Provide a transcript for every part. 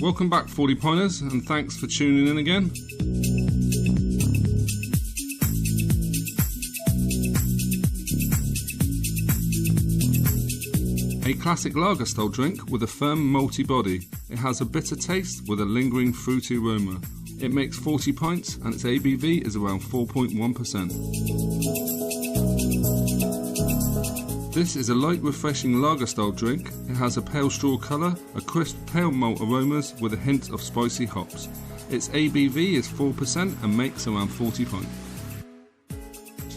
Welcome back 40 pointers, and thanks for tuning in again. A classic lager style drink with a firm malty body. It has a bitter taste with a lingering fruity aroma. It makes 40 pints and its ABV is around 4.1%. This is a light refreshing lager style drink. It has a pale straw colour, a crisp pale malt aromas with a hint of spicy hops. Its ABV is 4% and makes around 40 pints.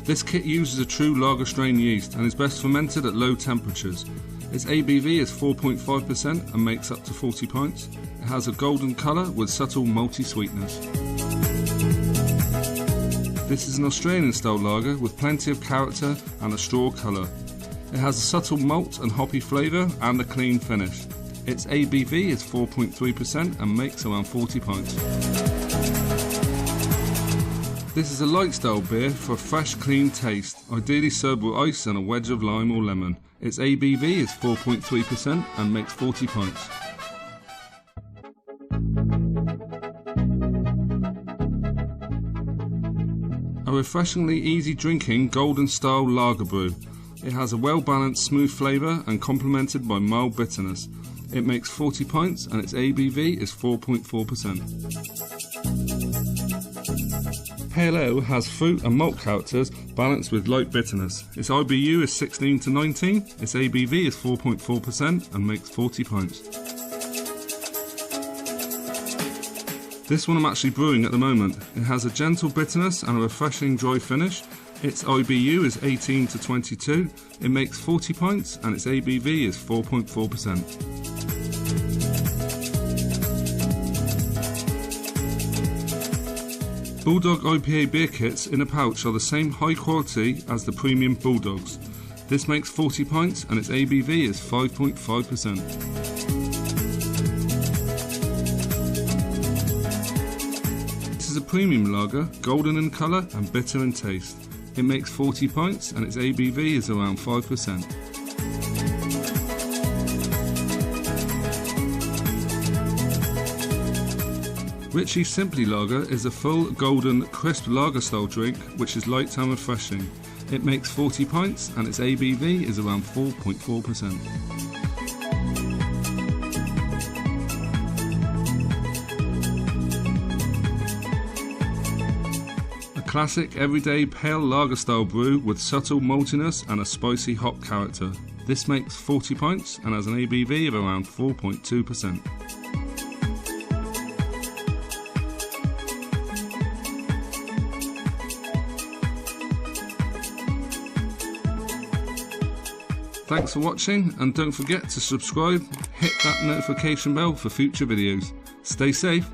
This kit uses a true lager strain yeast and is best fermented at low temperatures. Its ABV is 4.5% and makes up to 40 pints. It has a golden colour with subtle malty sweetness. This is an Australian style lager with plenty of character and a straw colour. It has a subtle malt and hoppy flavour and a clean finish. Its ABV is 4.3% and makes around 40 pints. This is a light style beer for a fresh, clean taste, ideally served with ice and a wedge of lime or lemon. Its ABV is 4.3% and makes 40 pints. A refreshingly easy drinking golden style lager brew. It has a well balanced smooth flavour and complemented by mild bitterness. It makes 40 pints and its ABV is 4.4%. Pale Ale has fruit and malt characters balanced with light bitterness. Its IBU is 16 to 19, its ABV is 4.4% and makes 40 pints. This one I'm actually brewing at the moment. It has a gentle bitterness and a refreshing dry finish. Its IBU is 18 to 22, it makes 40 pints and its ABV is 4.4%. Bulldog IPA beer kits in a pouch are the same high quality as the premium Bulldogs. This makes 40 pints and its ABV is 5.5%. This is a premium lager, golden in colour and bitter in taste. It makes 40 pints and its ABV is around 5%. Ritchie Simply Lager is a full, golden, crisp lager style drink which is light and refreshing. It makes 40 pints and its ABV is around 4.4%. A classic everyday pale lager style brew with subtle maltiness and a spicy hop character. This makes 40 pints and has an ABV of around 4.2%. Thanks for watching, and don't forget to subscribe, hit that notification bell for future videos. Stay safe.